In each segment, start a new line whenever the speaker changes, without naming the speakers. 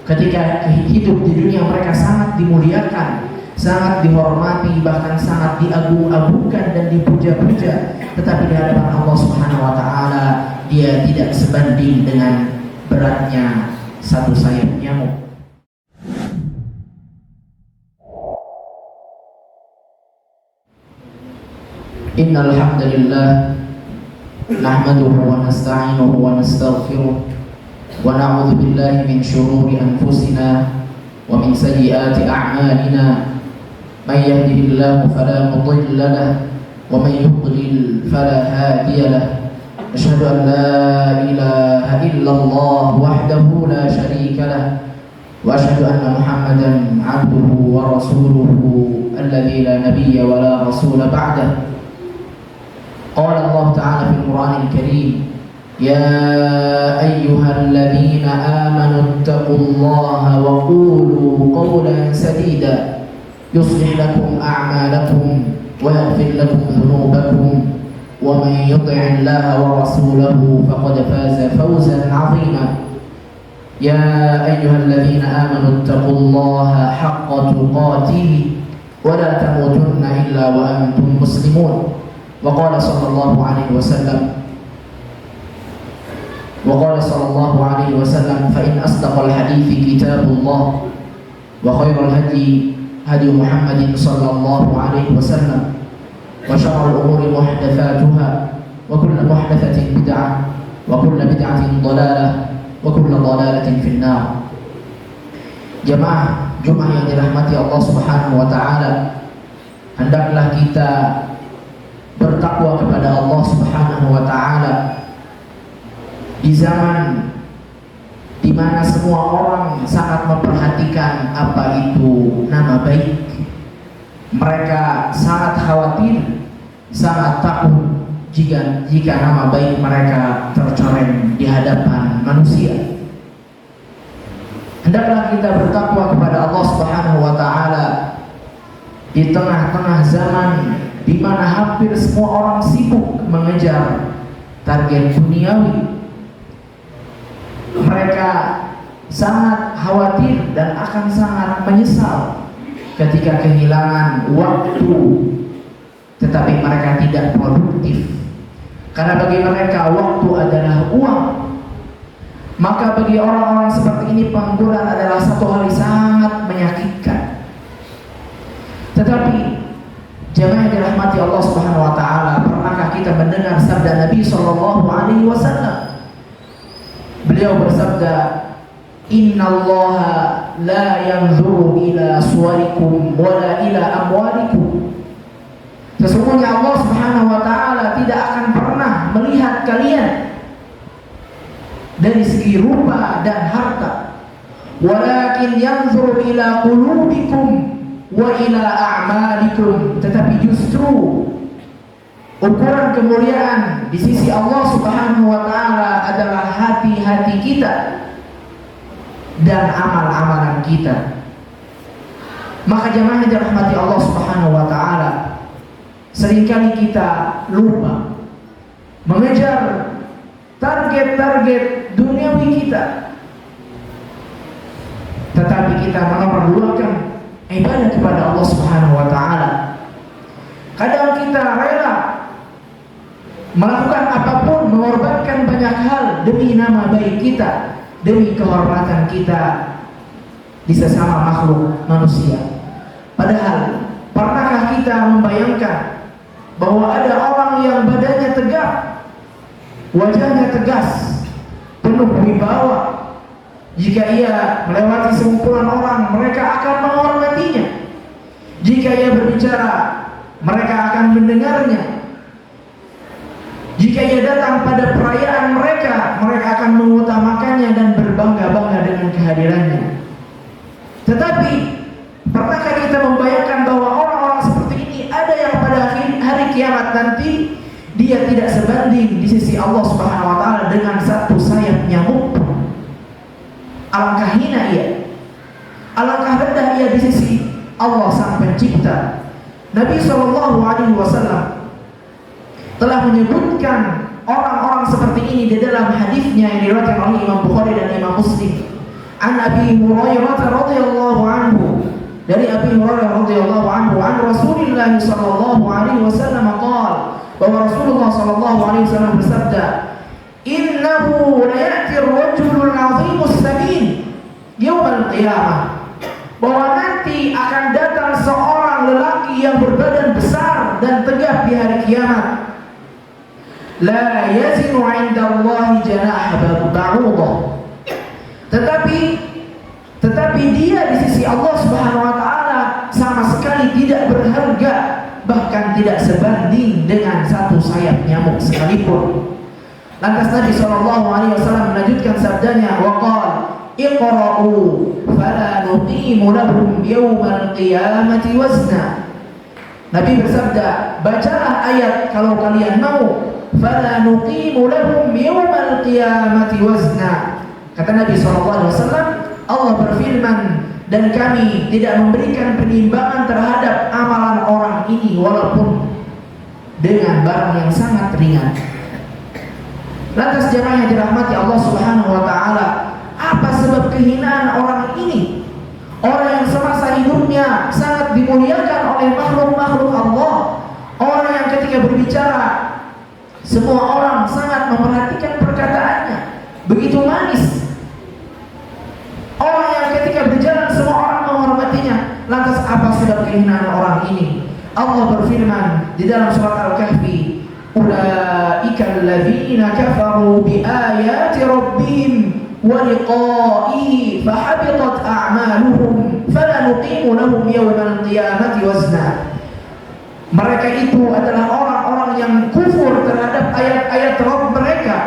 Ketika hidup di dunia mereka sangat dimuliakan, sangat dihormati, bahkan sangat diagung-agungkan dan dipuja-puja. Tetapi di hadapan Allah Subhanahu wa taala dia tidak sebanding dengan beratnya satu sayap nyamuk. Innal hamdalillah nahmaduhu wa nasta'inuhu wa nastaghfiruh wa na'udzu billahi min shururi anfusina wa min sayyiati a'malina may yahdihillahu fala mudilla lahu wa may yudlil fala hadiya lahu asyhadu an la ilaha illallah wahdahu la syarika lahu wa asyhadu anna Muhammadan 'abduhu wa rasuluhu alladzi la nabiyya wa la rasula ba'dahu. Qala Allah Ta'ala fil Qur'anil Karim, ya ayyuhalladzina amanu ittaqullaha wa qulu qawlan sadida yuslih lakum a'malakum wa yaghfir lakum dhunubakum wa man yuti'illaha wa rasulahu faqad faza fawzan 'azima. Ya ayyuhalladzina amanu ittaqullaha haqqa tuqatih wa la tamutunna illa wa antum muslimun. وقال صلى الله عليه وسلم فإن أصدق الحديث كتاب الله وخير الهدي هدي محمد صلى الله عليه وسلم وشر الأمور محدثاتها وكل محدثة بدعة وكل بدعة ضلالة وكل ضلالة في النار. Jemaah Jumat yang dirahmati Allah Subhanahu wa taala, hendaklah kita bertakwa kepada Allah Subhanahu wa taala di zaman di mana semua orang sangat memperhatikan apa itu nama baik. Mereka sangat khawatir, sangat takut jika nama baik mereka tercoreng di hadapan manusia. Hendaklah kita bertakwa kepada Allah Subhanahu wa taala di tengah-tengah zaman di mana hampir semua orang sibuk mengejar target duniawi. Mereka sangat khawatir dan akan sangat menyesal ketika kehilangan waktu, tetapi mereka tidak produktif. Karena bagi mereka waktu adalah uang. Maka bagi orang-orang seperti ini pengangguran adalah satu hal yang sangat menyakitkan. Tetapi jemaah yang dirahmati Allah Subhanahu wa taala, pernahkah kita mendengar sabda Nabi sallallahu alaihi wasallam? Beliau bersabda, "Innallaha la yanzuru ila suwarikum wala ila amwalikum." Sesungguhnya Allah Subhanahu wa taala tidak akan pernah melihat kalian dari segi rupa dan harta, walakin yanzuru ila qulubikum wa ila a'malikum, tetapi justru ukuran kemuliaan di sisi Allah Subhanahu wa taala adalah hati-hati kita dan amal-amalan kita. Maka jemaah yang dirahmati Allah Subhanahu wa taala, seringkali kita lupa mengejar target-target duniawi kita, tetapi kita menomorduakan ibadah kepada Allah Subhanahu wa taala. Kadang kita rela melakukan apapun, mengorbankan banyak hal demi nama baik kita, demi kehormatan kita di sesama makhluk manusia. Padahal pernahkah kita membayangkan bahwa ada orang yang badannya tegap, wajahnya tegas, penuh wibawa, jika ia melewati sekumpulan orang, mereka akan menghormatinya. Jika ia berbicara, mereka akan mendengarnya. Jika ia datang pada perayaan mereka, mereka akan mengutamakannya dan berbangga-bangga dengan kehadirannya. Tetapi pernahkah kita membayangkan bahwa orang-orang seperti ini ada yang pada hari kiamat nanti dia tidak sebanding di sisi Allah Subhanahu wa taala dengan satu sayap nyamuk? Alangkah hina ia, alangkah rendah ia di sisi Allah Sang Pencipta. Nabi SAW telah menyebutkan orang-orang seperti ini di dalam hadisnya yang diriwayatkan oleh Imam Bukhari dan Imam Muslim. An Abi Hurairah radhiyallahu anhu, dari Abi Hurairah radhiyallahu anhu, an Rasulillah sallallahu alaihi wasallam qala, bahwa Rasulullah sallallahu alaihi wasallam bersabda, innahu la ya'ti ar-rajulul 'azimus samin yaumil qiyamah, bahwa nanti akan datang seorang lelaki yang berbadan besar dan tegap di hari kiamat. La yazinu 'inda Allah janaha ba'udah, tetapi dia di sisi Allah Subhanahu wa taala sama sekali tidak berharga, bahkan tidak sebanding dengan satu sayap nyamuk sekalipun. Lantas Nabi sallallahu alaihi wasallam melanjutkan sabdanya, wa qala iqra'u fala nuqimu lahum yawmal qiyamati wazna. Nabi bersabda, bacalah ayat kalau kalian mau, fala nuqimu lahum yawmal qiyamati wazna. Kata Nabi SAW, Allah berfirman, dan kami tidak memberikan penimbangan terhadap amalan orang ini walaupun dengan barang yang sangat ringan. Lantas jemaah yang dirahmati Allah Subhanahu wa taala, apa sebab kehinaan orang ini? Orang yang semasa hidupnya sangat dimuliakan oleh makhluk-makhluk Allah, orang yang ketika berbicara semua orang sangat memperhatikan perkataannya, begitu manis. Orang yang ketika berjalan semua orang menghormatinya. Lantas apa sebab kehinaan orang ini? Allah berfirman di dalam surat Al-Kahfi, ulaika alladzina kafaru bi ayati rabbihim wa liqa'ihi fahabitat a'maluhum fala nuqimu lahum yawmal qiyamati wazna. Mereka itu adalah orang-orang yang kufur terhadap ayat-ayat Rabb mereka,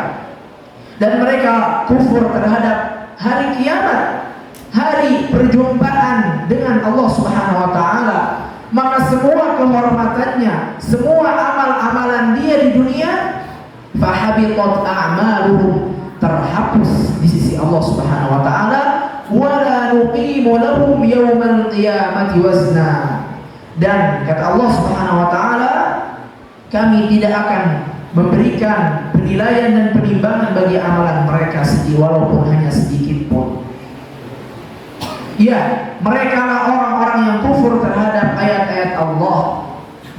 dan mereka kufur terhadap hari kiamat, hari perjumpaan dengan Allah Subhanahu wa taala. Maka semua kehormatannya, semua amal-amalan dia di dunia, fahabitat a'maluhum, terhapus di sisi Allah Subhanahu wa taala, wala nuqimu lahum yawmal qiyamati wazna. Dan kata Allah Subhanahu wa taala, kami tidak akan memberikan penilaian dan penimbangan bagi amalan mereka walaupun hanya sedikit pun. Ya, mereka lah orang-orang yang kufur terhadap ayat-ayat Allah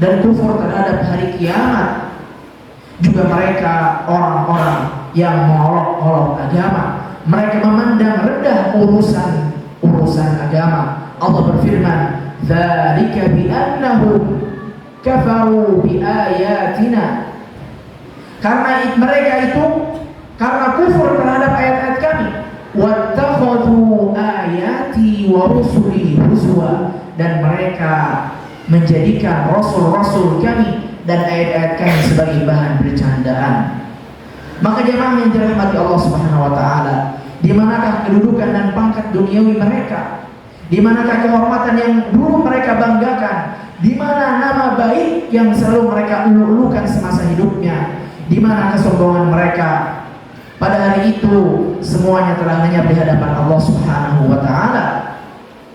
dan kufur terhadap hari kiamat. Juga mereka orang-orang yang mengolok-olok agama. Mereka memandang rendah urusan agama. Allah berfirman, dzalika bi annahum kafaru bi ayatina. Karena mereka itu karena kufur terhadap ayat-ayat kami, wattakhadhu ayati wa rusuli huzwa, dan mereka menjadikan rasul-rasul kami dan ayat-ayat kami sebagai bahan bercandaan. Maka jemaah yang dirahmati Allah Subhanahu wa taala, di manakah kedudukan dan pangkat duniawi mereka? Di manakah kehormatan yang dulu mereka banggakan? Di mana nama baik yang selalu mereka ulu-ulukan semasa hidupnya? Di mana kesombongan mereka? Pada hari itu semuanya telah lenyap di hadapan Allah Subhanahu wa taala.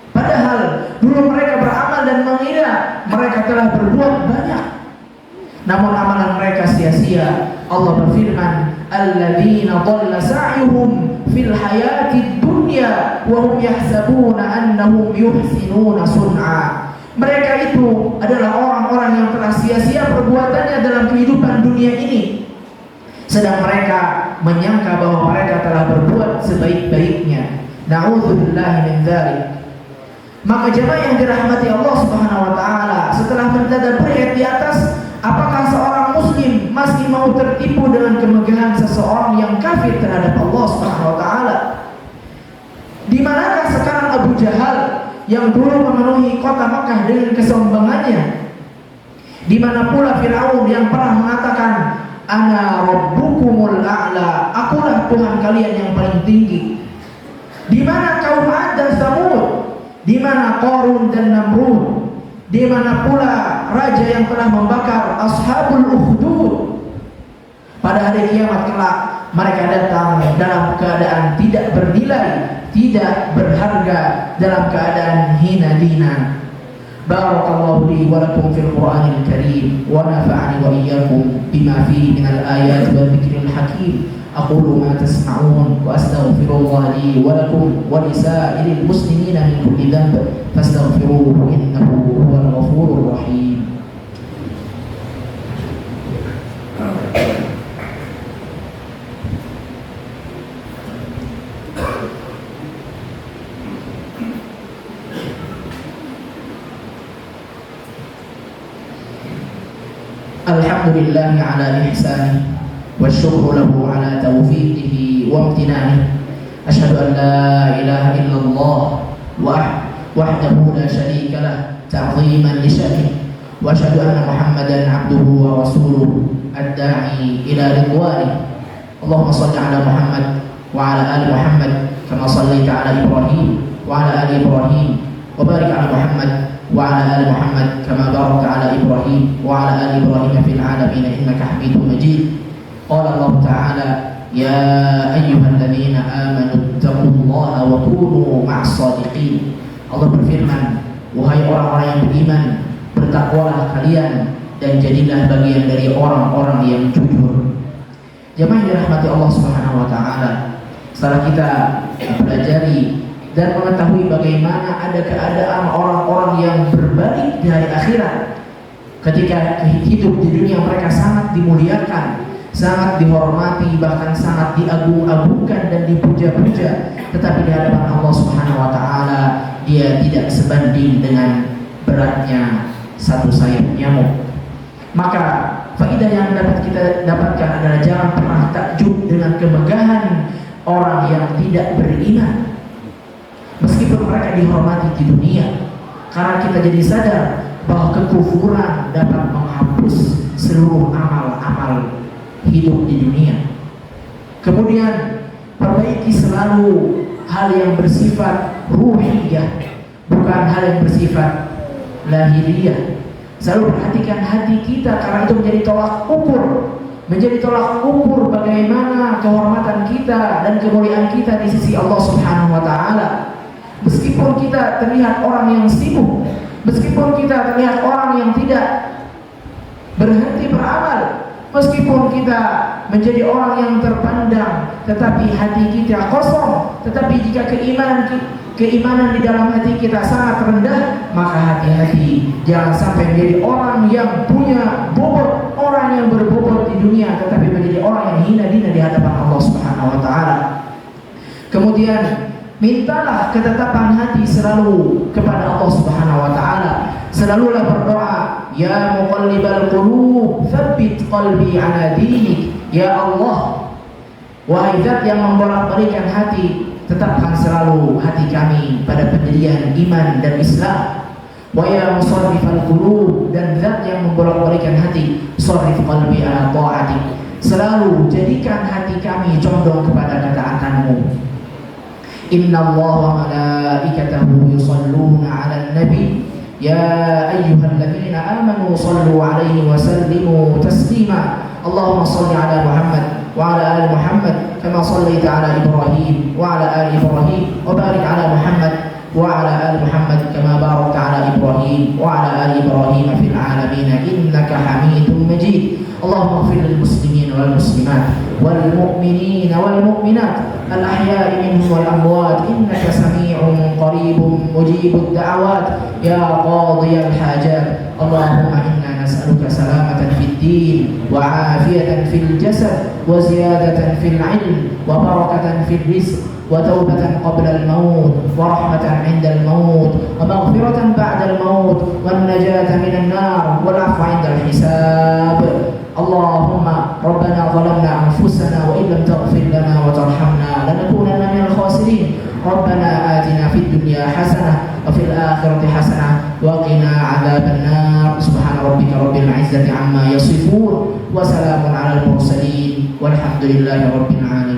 Padahal dulu mereka beramal dan mengira mereka telah berbuat banyak, namun amalan mereka sia-sia. Allah berfirman, alladzina dhalla sa'yuhum fil hayatid dunya wa hum yahsabuna annahum yuhsinuna sun'a. Mereka itu adalah orang-orang yang telah sia-sia perbuatannya dalam kehidupan dunia ini, sedang mereka menyangka bahwa mereka telah berbuat sebaik-baiknya. Na'udzubillahi min dzalik. Maka jemaah yang dirahmati Allah Subhanahu wa taala, setelah mentadabbur ayat di atas, apakah seorang muslim masih mau tertipu dengan kemegahan seseorang yang kafir terhadap Allah Subhanahu wa taala? Di manakah sekarang Abu Jahal yang dulu memenuhi kota Makkah dengan kesombongannya? Di mana pula Firaun yang pernah mengatakan, ana rabbukumul a'la, akulah Tuhan kalian yang paling tinggi? Di mana kaum 'Ad dan Tsamud? Di mana Qarun dan Namrud? Di mana pula raja yang telah membakar Ashabul Ukhdud? Pada hari kiamat kelak mereka datang dalam keadaan tidak bernilai, tidak berharga, dalam keadaan hina dina. Barakallahu li wa lakum fil Qur'anil Karim wa nafa'ani wa iyyakum bima fihi minal ayati wal dzikril hakim. أقول ما تسمعون وأستغفر الله لي ولكم ولسائر المسلمين من كل ذنب فاستغفروه إنه هو الغفور الرحيم. Alhamdulillah ala ihsanih wa syukru lahu ala taufiqihi wa amtinani. Asyhadu an la ilaha illallah wahdahu la syarika lah ta'ziman li sya'nih wa asyhadu anna Muhammadan abduhu wa rasuluhu ad-da'i ila ridwanih. Allahumma shalli ala Muhammad wa ala ali Muhammad kama shallaita ala Ibrahim wa ala ali Ibrahim wa barik ala Muhammad وعلى آل محمد كما باركت على إبراهيم وعلى آل إبراهيم في العالمين إنك حميد مجيد. قال الله تعالى يا أيها الذين آمنوا اتقوا الله وكونوا مع الصادقين. Allah berfirman, wahai orang-orang yang beriman, bertakwalah kalian dan jadilah bagian dari orang-orang yang jujur. Jemaah yang dirahmati Allah Subhanahu wa taala, setelah kita pelajari dan mengetahui bagaimana ada keadaan orang-orang yang berbalik dari akhirat, ketika hidup di dunia mereka sangat dimuliakan, sangat dihormati, bahkan sangat diagung-agungkan dan dipuja-puja, tetapi di hadapan Allah Subhanahu wa taala dia tidak sebanding dengan beratnya satu sayap nyamuk. Maka faedah yang dapat kita dapatkan adalah jangan pernah takjub dengan kemegahan orang yang tidak beriman, meskipun mereka dihormati di dunia, karena kita jadi sadar bahwa kekufuran dapat menghapus seluruh amal-amal hidup di dunia. Kemudian perbaiki selalu hal yang bersifat ruhiyah, bukan hal yang bersifat lahiriah. Selalu perhatikan hati kita, karena itu menjadi tolak ukur bagaimana kehormatan kita dan kemuliaan kita di sisi Allah Subhanahu wa taala. Meskipun kita terlihat orang yang sibuk, meskipun kita terlihat orang yang tidak berhenti beramal, meskipun kita menjadi orang yang terpandang, tetapi hati kita kosong. Tetapi jika keimanan di dalam hati kita sangat rendah, maka hati-hati jangan sampai menjadi orang yang punya bobot, orang yang berbobot di dunia, tetapi menjadi orang yang hina-hina di hadapan Allah Subhanahu wa taala. Kemudian mintalah ketetapan hati selalu kepada Allah Subhanahu wa taala. Selalulah berdoa, ya muqallibal qulub, tsabbit qalbi ala dinik. Ya Allah, wahai Zat yang membolak-balikkan hati, tetapkan selalu hati kami pada pendirian iman dan Islam. Wa ya musarrifal qulub, dan Zat yang membolak-balikkan hati, sarrif qalbi ala ta'atik. Selalu jadikan hati kami condong kepada ketaatan-Mu. Inna Allah wa malaikatahu yusalluna 'alan nabi ya ayyuhalladzina amanu sallu 'alaihi wa sallimu taslima. Allahumma shalli 'ala Muhammad wa 'ala ali Muhammad kama shallaita 'ala Ibrahim wa 'ala ali Ibrahim wa barik 'ala Muhammad wa 'ala ali Muhammad kama barakta 'ala Ibrahim wa 'ala ali Ibrahim fil 'alamin innaka Hamidum Majid. Allahumma ighfir lil muslimin wal muslimat wal mu'minin wal mu'minat al-ahya'i minhum wal amwat innaka sami'un qaribun mujibud da'awat ya qadiyal hajat. Allahumma inna nas'aluka salamatan fid din wa 'afiyatan fil jasad wa ziyadatan fil 'ilm wa barakatan fil rizq wa taubatan qabla al-maut wa rahmatan 'inda al-maut wa maghfiratan ba'da al-maut wan najata minan nar wal 'afwa 'inda al-hisab. Allahumma rabbana zalamna anfusana wa illam taghfir lana wa tarhamna lanakunanna minal khasirin. Rabbana atina fid dunya hasanah wa fil akhirati hasanah wa qina 'adzaban nar. Subhana rabbika rabbil 'izzati 'amma yasifun wa salamun 'alal mursalin walhamdulillahi rabbil 'alamin.